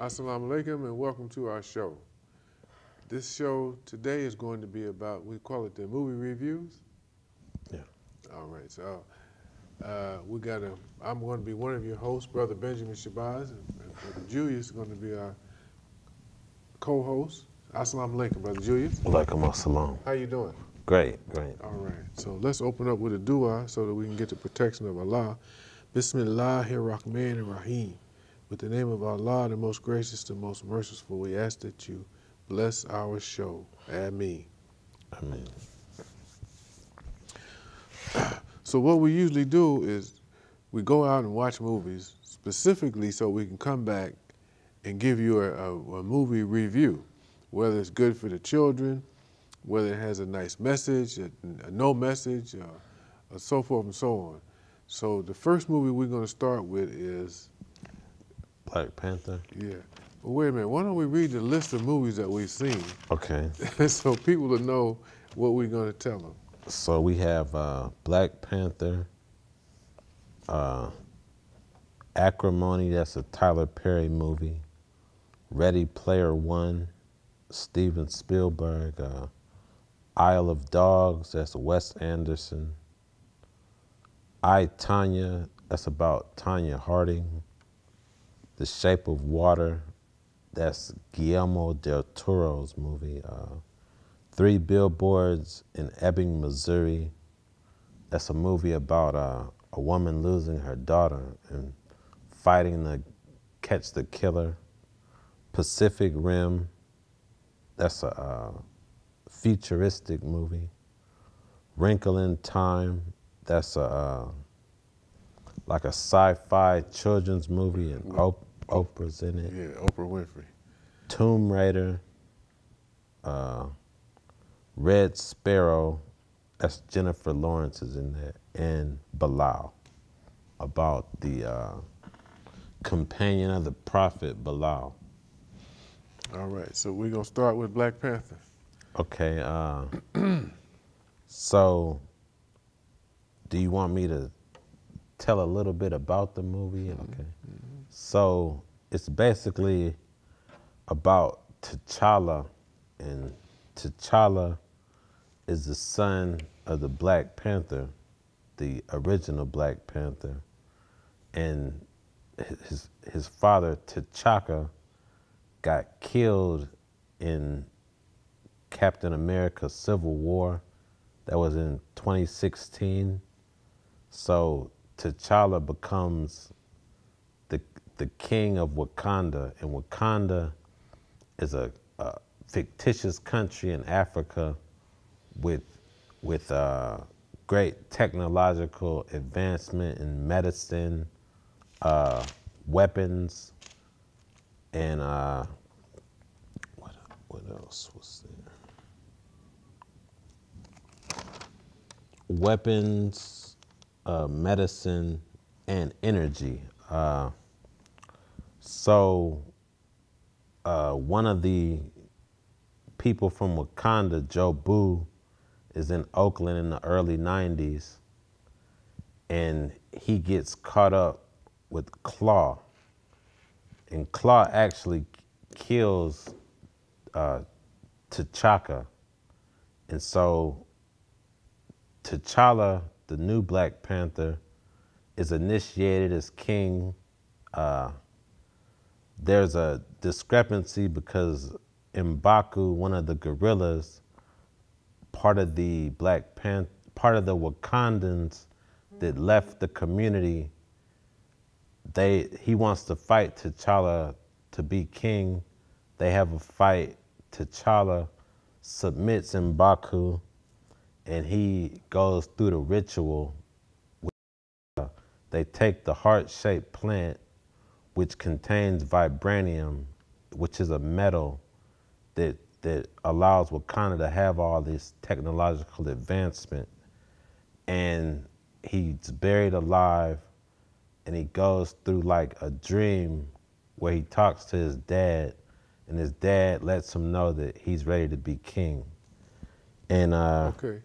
Assalamu alaikum and welcome to our show. This show today is going to be about, we call it the movie reviews. Yeah. All right, so I'm going to be one of your hosts, Brother Benjamin Shabazz, and Brother Julius is going to be our co-host. Assalamu alaikum, Brother Julius. Walaikum assalam. How you doing? Great, great. All right, so let's open up with a dua so that we can get the protection of Allah. Bismillahir-Rahmanir-Rahim. With the name of Allah, the most gracious, the most merciful, we ask that you bless our show. Ameen. Amen. So what we usually do is we go out and watch movies specifically so we can come back and give you a movie review, whether it's good for the children, whether it has a nice message, a no message, or so forth and so on. So the first movie we're going to start with is Black Panther. Yeah. But wait a minute, why don't we read the list of movies that we've seen Okay. so people will know what we're going to tell them. So we have Black Panther, Acrimony, that's a Tyler Perry movie, Ready Player One, Steven Spielberg, Isle of Dogs, that's Wes Anderson, I, Tonya, that's about Tonya Harding, The Shape of Water, that's Guillermo del Toro's movie. Three Billboards in Ebbing, Missouri. That's a movie about a woman losing her daughter and fighting to catch the killer. Pacific Rim, that's a futuristic movie. Wrinkle in Time, that's like a sci-fi children's movie, and Oprah's in it. Yeah, Oprah Winfrey. Tomb Raider, Red Sparrow, that's Jennifer Lawrence is in there, and Bilal, about the companion of the prophet Bilal. All right, so we're going to start with Black Panther. Okay, so do you want me to tell a little bit about the movie? Okay. So it's basically about T'Challa, and T'Challa is the son of the Black Panther, the original Black Panther, and his father T'Chaka got killed in Captain America Civil War. That was in 2016. So T'Challa becomes the king of Wakanda, and Wakanda is a fictitious country in Africa with great technological advancement in medicine, weapons, and what else was there? Weapons, medicine, and energy. So one of the people from Wakanda, Joe Boo, is in Oakland in the early 90s, and he gets caught up with Claw. And Claw actually kills T'Chaka. And so T'Challa, the new Black Panther, is initiated as king. There's a discrepancy because M'Baku, one of the guerrillas, part of the Wakandans that left the community, he wants to fight T'Challa to be king. They have a fight. T'Challa submits M'Baku, and he goes through the ritual. They take the heart-shaped plant, which contains vibranium, which is a metal that allows Wakanda to have all this technological advancement. And he's buried alive, and he goes through like a dream where he talks to his dad, and his dad lets him know that he's ready to be king. And Okay.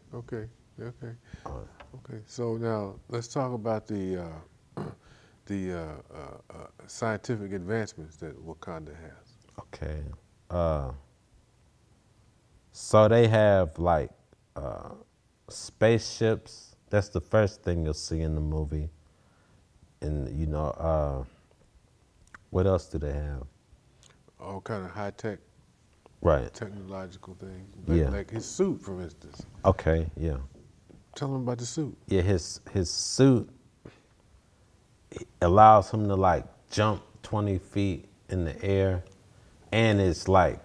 So now let's talk about the scientific advancements that Wakanda has. Okay. Uh, so they have like uh, spaceships. That's the first thing you'll see in the movie. And what else do they have? All kind of high tech, Right. technological things, Yeah. like his suit, for instance. Okay. Yeah. Tell him about the suit. Yeah. His suit allows him to like jump 20 feet in the air, and it's like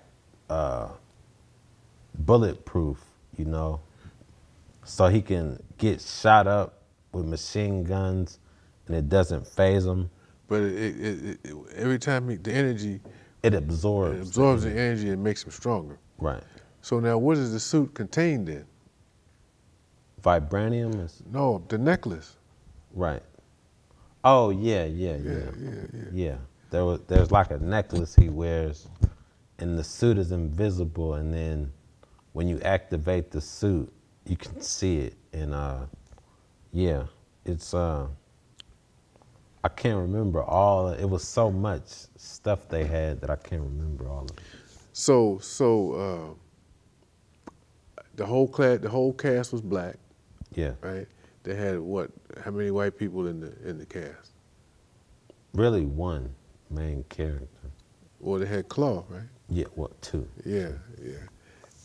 bulletproof. So he can get shot up with machine guns, and it doesn't phase him. But every time the energy, It it absorbs. absorbs the energy and makes him stronger. Right. So now, what is the suit contained in? Vibranium is No, the necklace. right. Oh yeah. Yeah. There's like a necklace he wears, and the suit is invisible, and then when you activate the suit, you can see it. And yeah, it's I can't remember all. It was so much stuff they had that I can't remember all of it. So the whole cast was black, Yeah, right? They had what? How many white people in the cast? really one main character. Well, they had Claw, right? Yeah, two? Yeah.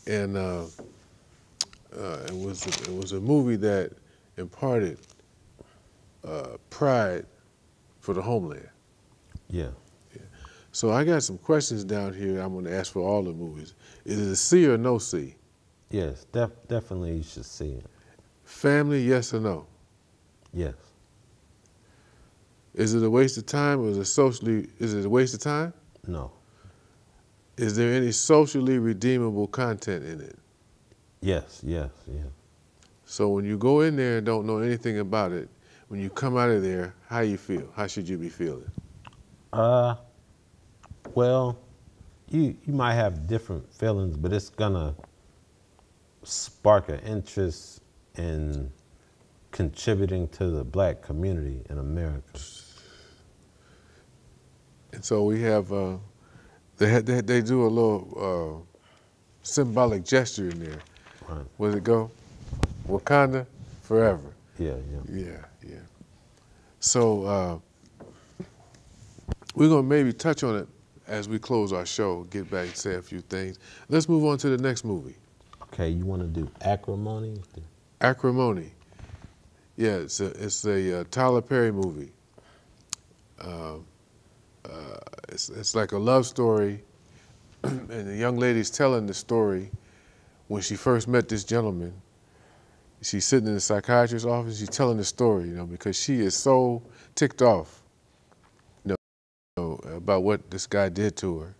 And it was a movie that imparted pride for the homeland. Yeah. So I got some questions down here I'm going to ask for all the movies. Is it a C or no C? Yes, definitely you should see it. Family, yes or no? Yes. Is it a waste of time or is it a waste of time? No. Is there any socially redeemable content in it? Yes. So when you go in there and don't know anything about it, when you come out of there, how you feel? How should you be feeling? Well, you might have different feelings, but it's gonna spark an interest in contributing to the black community in America. And so we have, they do a little symbolic gesture in there. Right. Where does it go? Wakanda forever. Yeah. Yeah. So we're going to maybe touch on it as we close our show, get back and say a few things. Let's move on to the next movie. Okay, you want to do Acrimony? Acrimony. Yeah, it's a Tyler Perry movie. It's like a love story, and the young lady's telling the story when she first met this gentleman. She's sitting in the psychiatrist's office. She's telling the story, because she is so ticked off, about what this guy did to her.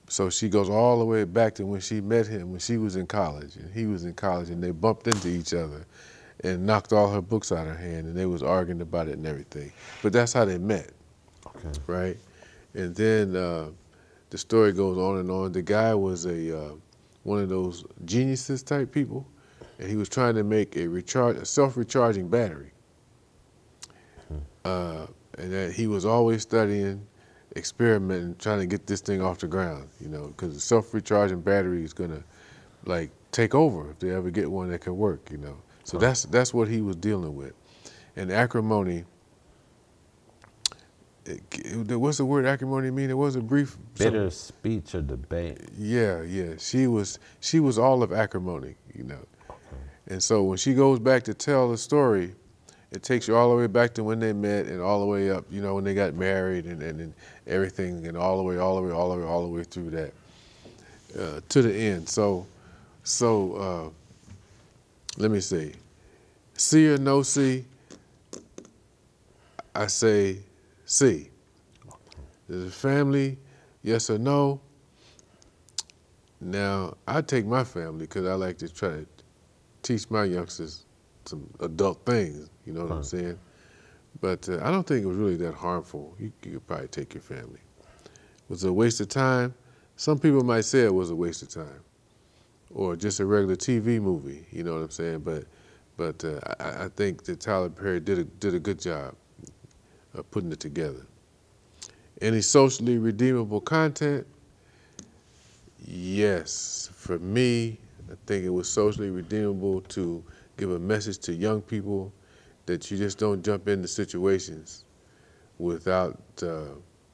So she goes all the way back to when she met him when she was in college, and he was in college, and they bumped into each other and knocked all her books out of her hand, and they was arguing about it and everything. But that's how they met. Okay. Right? And then the story goes on and on. The guy was one of those geniuses type people, and he was trying to make a self-recharging battery. And that he was always studying, experimenting, trying to get this thing off the ground, because the self-recharging battery is gonna take over if they ever get one that can work, So that's what he was dealing with. And acrimony, what's the word acrimony mean? It was a brief Bitter speech or debate. Yeah. She was all of acrimony, Okay. And so when she goes back to tell the story, it takes you all the way back to when they met and all the way up, when they got married and everything, and all the way through that to the end. So let me see. C or no C? I say C. Is it family? Yes or no? Now, I take my family because I like to try to teach my youngsters some adult things, you know what I'm saying? But I don't think it was really that harmful. You could probably take your family. Was it a waste of time? Some people might say it was a waste of time, or just a regular TV movie, you know what I'm saying? But I think that Tyler Perry did a good job putting it together. Any socially redeemable content? Yes. For me, I think it was socially redeemable to give a message to young people that you just don't jump into situations without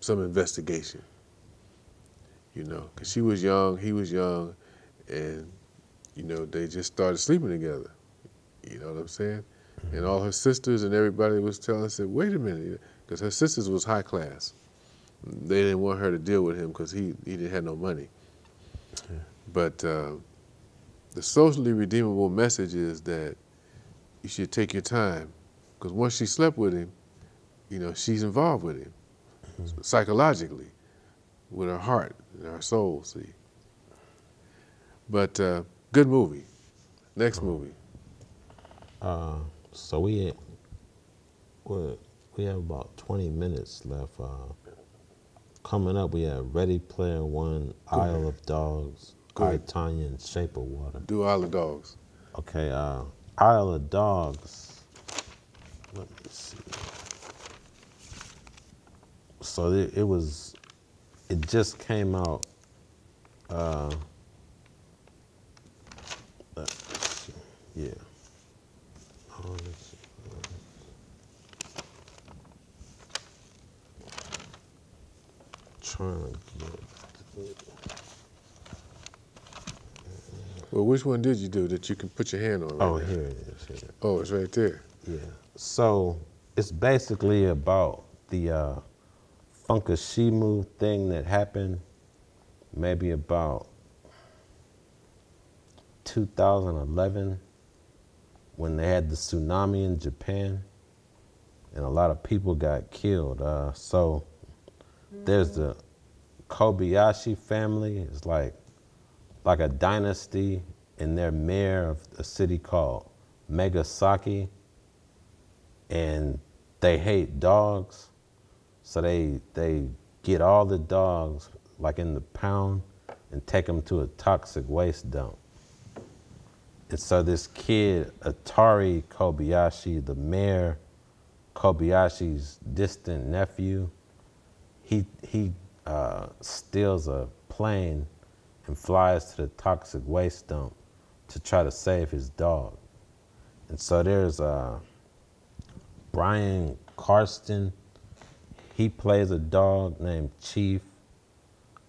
some investigation. You know, because she was young, he was young, and, you know, they just started sleeping together. You know what I'm saying? And all her sisters and everybody was telling her, said, wait a minute, because her sisters was high class. They didn't want her to deal with him because he didn't have no money. Yeah. But the socially redeemable message is that you should take your time, because once she slept with him, you know, she's involved with him psychologically, with her heart and her soul, see. But good movie. Next movie. So we have about 20 minutes left. Coming up, we have Ready Player One, Isle of Dogs, I, Tonya, and Shape of Water. Do Isle of Dogs. Okay, Isle of Dogs. Let me see. So it just came out. Yeah. Trying to get. Well, which one did you do that you can put your hand on right now? Here it is. Here. Oh, it's right there. Yeah. So it's basically about the Fukushima thing that happened maybe about 2011 when they had the tsunami in Japan and a lot of people got killed. So there's the Kobayashi family. It's like a dynasty, and they're mayor of a city called Megasaki, and they hate dogs. So they get all the dogs like in the pound and take them to a toxic waste dump. And so this kid, Atari Kobayashi, the mayor Kobayashi's distant nephew, he steals a plane and flies to the toxic waste dump to try to save his dog. And so there's Brian Carston. He plays a dog named Chief.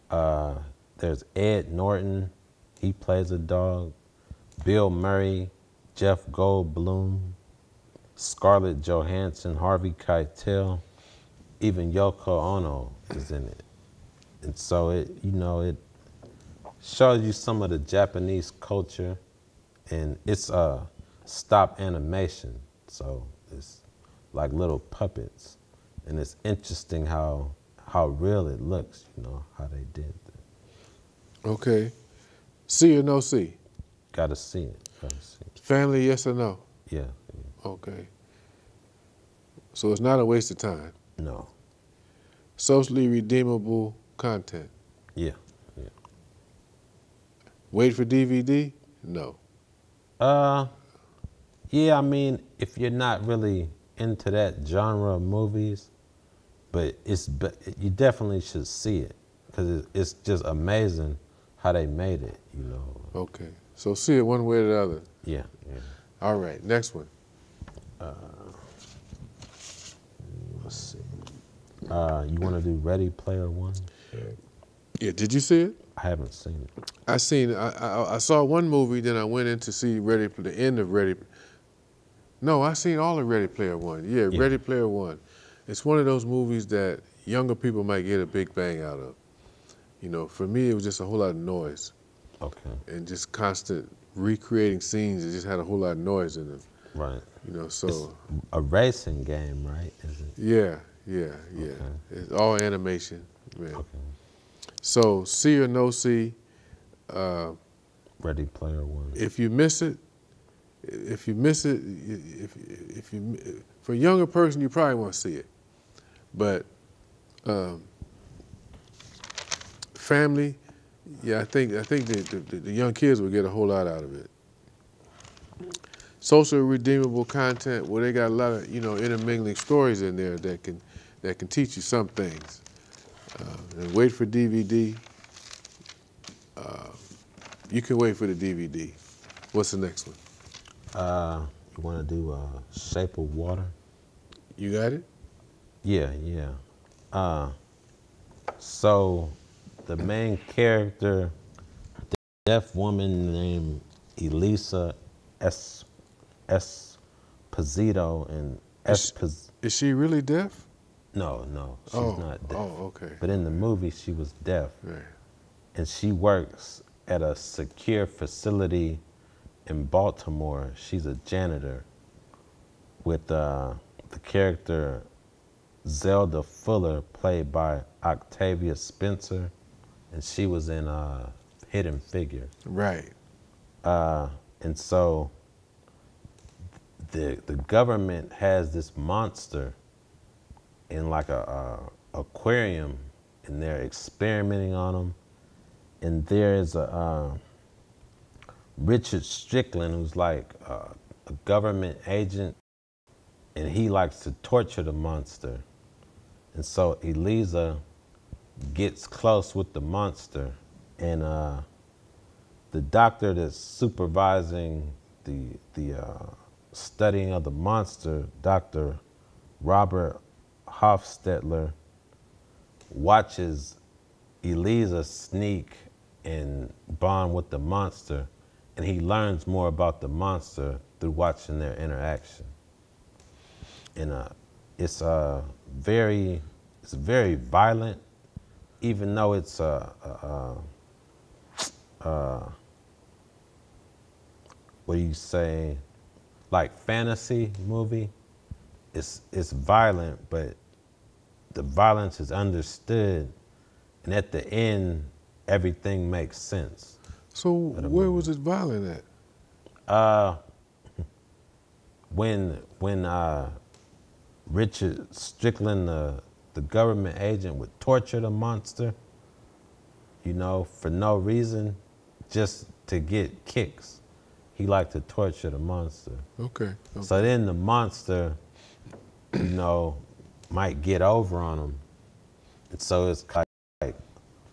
There's Ed Norton. He plays a dog. Bill Murray, Jeff Goldblum, Scarlett Johansson, Harvey Keitel, even Yoko Ono is in it. And so it shows you some of the Japanese culture, and it's stop animation, so it's like little puppets, and it's interesting how real it looks, how they did that. Okay. See or no see? Gotta see it. Family, yes or no? Yeah. Okay. So it's not a waste of time? No. Socially redeemable content? Yeah. Wait for DVD? No. Yeah, I mean, if you're not really into that genre of movies, but you definitely should see it, because it's just amazing how they made it, Okay. So see it one way or the other? Yeah. All right, next one. Let's see. You want to do Ready Player One? Yeah, did you see it? I haven't seen it. I saw one movie, then I went in to see the end of Ready. No, I seen all of Ready Player One. Yeah, Ready Player One. It's one of those movies that younger people might get a big bang out of. For me, it was just a whole lot of noise. Okay. And just constant recreating scenes that just had a whole lot of noise in them. Right. So. It's a racing game, right? Is it? Yeah. Okay. It's all animation. Man. Okay. So, see or no see. Ready Player One. If you miss it, for a younger person, you probably want to see it. But family, yeah, I think the young kids will get a whole lot out of it. Social redeemable content, well, they got a lot of intermingling stories in there that can that can teach you some things. And wait for DVD. You can wait for the DVD. What's the next one? You want to do Shape of Water? You got it? Yeah, yeah. So the main character, the deaf woman named Elisa Esposito and Is she really deaf? No, she's not deaf. Oh, okay. But in the movie, she was deaf. Right. And she works at a secure facility in Baltimore. She's a janitor with the character Zelda Fuller, played by Octavia Spencer, and she was in Hidden Figures. Right. And so the government has this monster in like a aquarium, and they're experimenting on them. And there's a Richard Strickland, who's like a government agent, and he likes to torture the monster. And so Elisa gets close with the monster, and the doctor that's supervising the studying of the monster, Dr. Robert Hofstetler, watches Elisa sneak and bond with the monster, and he learns more about the monster through watching their interaction. And it's very violent, even though it's what do you say, like fantasy movie. It's violent, but the violence is understood, and at the end, everything makes sense. So where was it violent at? When Richard Strickland, the government agent, would torture the monster, you know, for no reason, just to get kicks. He liked to torture the monster. Okay. So then the monster, you know, might get over on him. And so it's like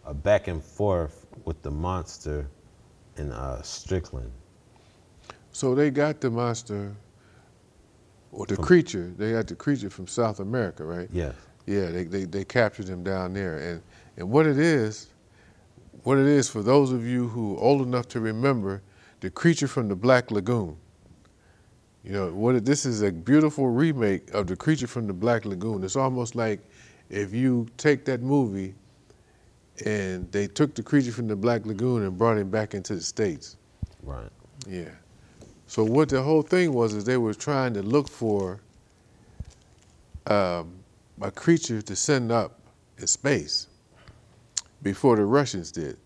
a back and forth with the monster and Strickland. So they got the monster, or the creature. They got the creature from South America, right? Yes. Yeah. They captured him down there, and what it is for those of you who are old enough to remember, the creature from the Black Lagoon. You know this is a beautiful remake of the creature from the Black Lagoon. It's almost like if you take that movie and they took the creature from the Black Lagoon and brought him back into the States. Right. Yeah. So what the whole thing was is they were trying to look for a creature to send up in space before the Russians did,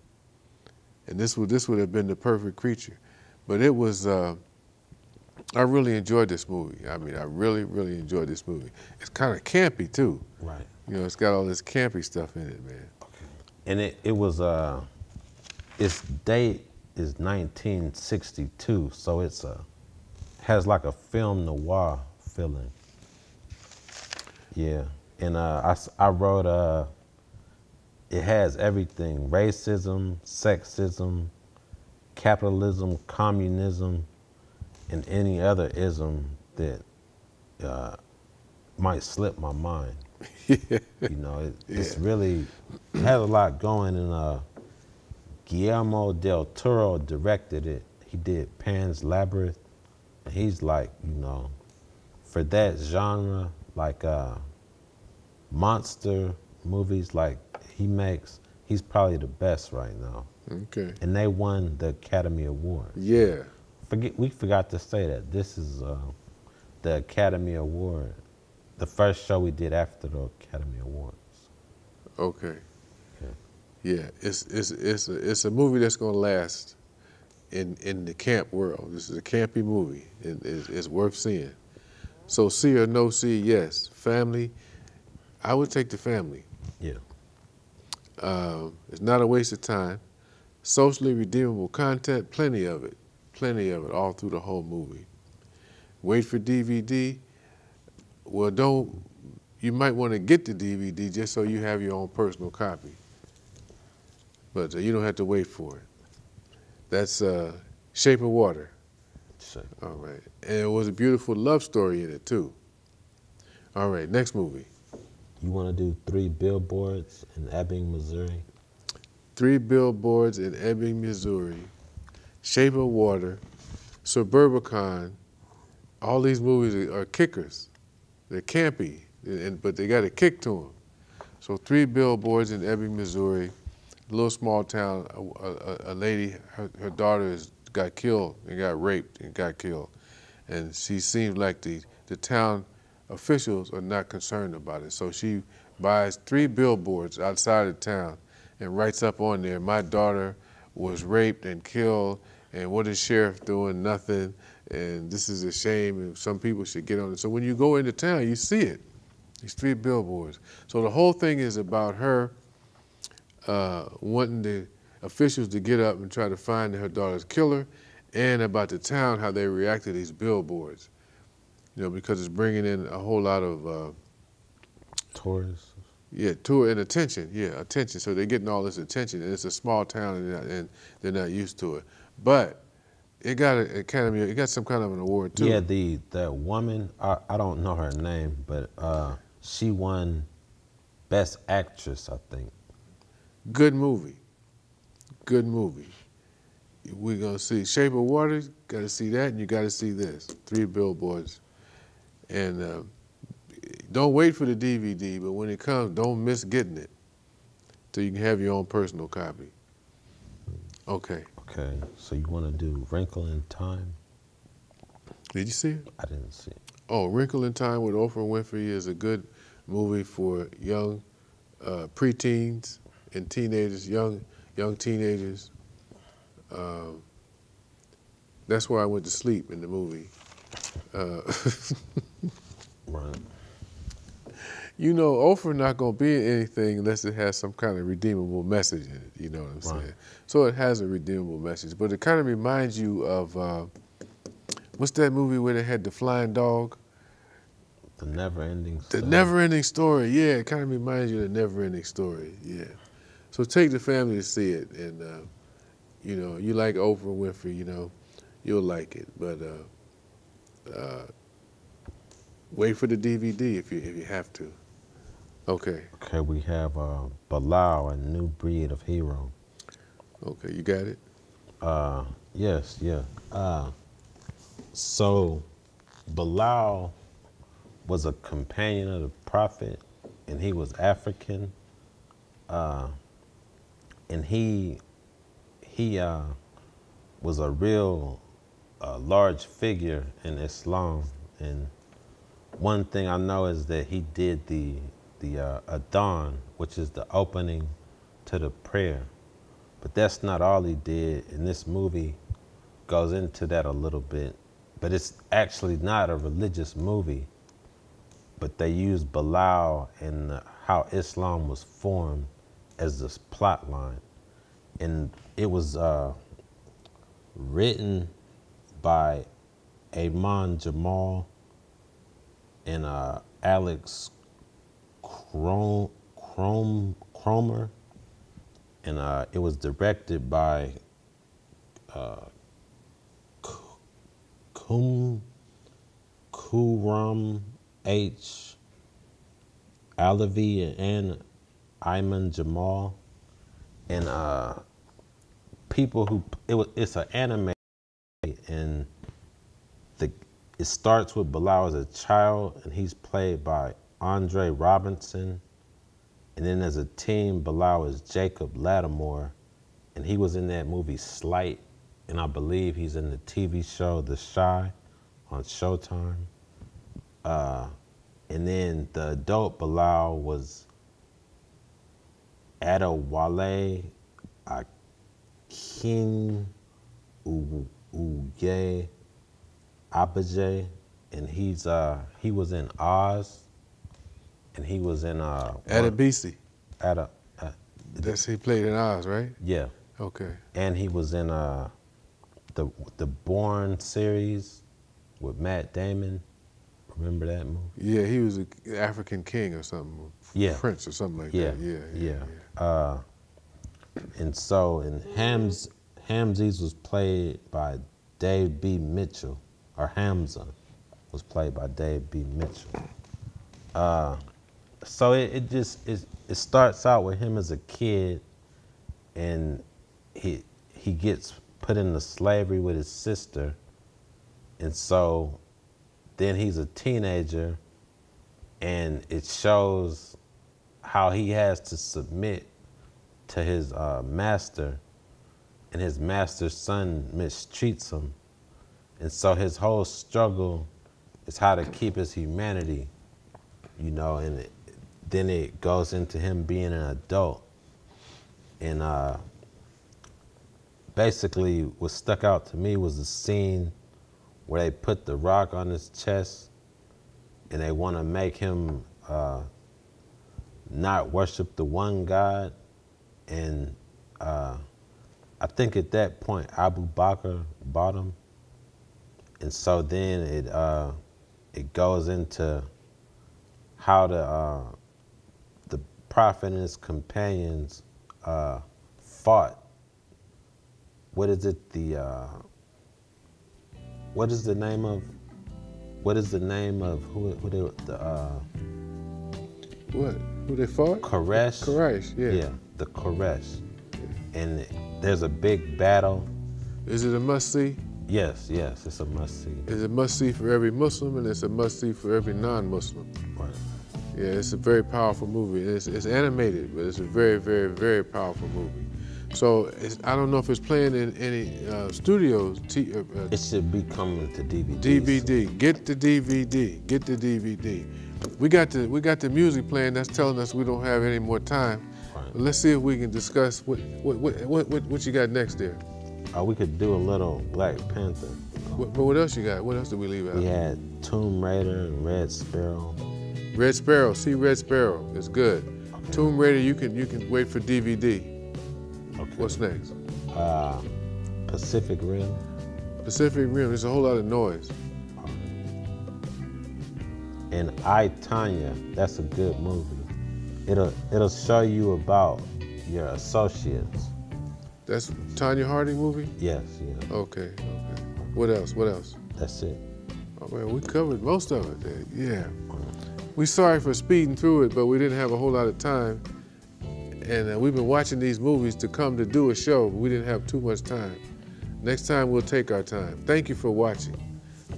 and this would have been the perfect creature. But it was. I really enjoyed this movie. I mean, I really enjoyed this movie. It's kind of campy too. Right. You know, it's got all this campy stuff in it, man. Okay. And it was its date is 1962, so it's has like a film noir feeling. Yeah, and I wrote it has everything: racism, sexism, capitalism, communism, and any other ism that might slip my mind. Yeah. You know, it's really has a lot going, and Guillermo del Toro directed it. He did Pan's Labyrinth, and he's like, you know, for that genre, like monster movies, like he makes, he's probably the best right now. Okay. And they won the Academy Award. Yeah. We forgot to say that this is the Academy Award, the first show we did after the Academy Awards. Okay. Okay. Yeah, it's a movie that's gonna last in the camp world. This is a campy movie. It's worth seeing. So see or no see, yes. Family, I would take the family. Yeah. It's not a waste of time. Socially redeemable content, plenty of it all through the whole movie. Wait for DVD. Well, don't, you might want to get the DVD just so you have your own personal copy. But you don't have to wait for it. That's Shape of Water. Sure. All right. And it was a beautiful love story in it, too. All right, next movie. You want to do 3 Billboards in Ebbing, Missouri? 3 Billboards in Ebbing, Missouri. Shape of Water. Suburbicon. All these movies are kickers. They're campy, but they got a kick to them. So 3 Billboards in Ebbing, Missouri. A little small town. A lady, her daughter got killed and got raped and got killed. And she seems like the town officials are not concerned about it. So she buys 3 billboards outside of town and writes up on there, my daughter was raped and killed, and what is sheriff doing? Nothing, and this is a shame, and some people should get on it. So when you go into town, you see it, these 3 billboards. So the whole thing is about her wanting the officials to get up and try to find her daughter's killer, and about the town, how they react to these billboards. You know, because it's bringing in a whole lot of Tourists. yeah, tour and attention. Yeah, attention. So they're getting all this attention, and it's a small town, and they're not used to it. But it got an Academy. It got some kind of an award too. Yeah, the woman. I don't know her name, but she won Best Actress, I think. Good movie. Good movie. We're gonna see Shape of Water. Got to see that, and you got to see this 3 billboards. And don't wait for the DVD, but when it comes, don't miss getting it, so you can have your own personal copy. Okay. Okay, so you want to do Wrinkle in Time? Did you see it? I didn't see it. Oh, Wrinkle in Time with Oprah Winfrey is a good movie for young preteens and teenagers, young teenagers. That's where I went to sleep in the movie. Right. You know, Oprah not gonna be in anything unless it has some kind of redeemable message in it. You know what I'm saying? Right. So it has a redeemable message, but it kind of reminds you of what's that movie where they had the flying dog? The Never-Ending Story. The Never-Ending Story. Yeah, it kind of reminds you of the Never-Ending Story. Yeah. So take the family to see it, and you know, you like Oprah Winfrey, you know, you'll like it. But wait for the DVD if you have to. Okay. Okay, we have Bilal, a New Breed of Hero. Okay, you got it? Yes, yeah. So Bilal was a companion of the Prophet, and he was African. And he was a real large figure in Islam. And one thing I know is that he did the Adhan, which is the opening to the prayer. But that's not all he did, and this movie goes into that a little bit. But it's actually not a religious movie, but they use Bilal and how Islam was formed as this plot line. And it was written by Amon Jamal and Alex Cromer, and it was directed by Kuram H. Alavi and Ayman Jamal, and people who it's an anime, and it starts with Bilal as a child, and he's played by Andre Robinson, and then as a teen, Bilal is Jacob Lattimore, and he was in that movie Slight, and I believe he's in the TV show The Shy on Showtime. And then the adult Bilal was Adewale Akin Uye Abaje, and he was in Oz, and he was in Adebisi. That's he played in Oz, right? Yeah. Okay. And he was in the Bourne series with Matt Damon, Remember that movie? Yeah, he was an African king or something. Yeah. Prince or something like Yeah. that. Yeah. And so, in Hamzes was played by Dave B. Mitchell, or Hamza was played by Dave B. Mitchell. So it starts out with him as a kid, and he gets put into slavery with his sister, and so then he's a teenager, and it shows how he has to submit to his master, and his master's son mistreats him, and so his whole struggle is how to keep his humanity, you know, and then it goes into him being an adult. And basically what stuck out to me was the scene where they put the rock on his chest and they want to make him not worship the one God. And I think at that point Abu Bakr bought him. And so then it goes into how the prophet and his companions fought. What is it? What is the name of who they fought? Koresh? Koresh, yeah. Yeah, the Koresh. And there's a big battle. Is it a must-see? Yes, it's a must-see. It's a must-see for every Muslim, and it's a must-see for every non-Muslim. Right. Yeah, it's a very powerful movie. It's animated, but it's a very, very, very powerful movie. So I don't know if it's playing in any studios. It should be coming to DVD. DVD. Get the DVD. Get the DVD. We got the music playing. That's telling us we don't have any more time. Right. But let's see if we can discuss what you got next there. We could do a little Black Panther. What else you got? What else did we leave out? We had Tomb Raider and Red Sparrow. Red Sparrow. See Red Sparrow. It's good. Okay. Tomb Raider. You can wait for DVD. Okay. What's next? Pacific Rim. Pacific Rim. There's a whole lot of noise. And I, Tonya. That's a good movie. It'll show you about your associates. That's Tanya Harding movie? Yes, yeah. Okay. What else? That's it. Oh man, we covered most of it there. Yeah. We're sorry for speeding through it, but we didn't have a whole lot of time. And we've been watching these movies to come to do a show, but we didn't have too much time. Next time we'll take our time. Thank you for watching.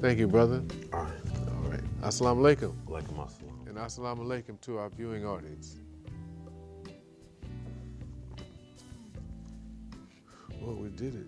Thank you, brother. All right. Assalamu alaikum. Alaikum assalam. And assalamu alaikum to our viewing audience. Well, we did it.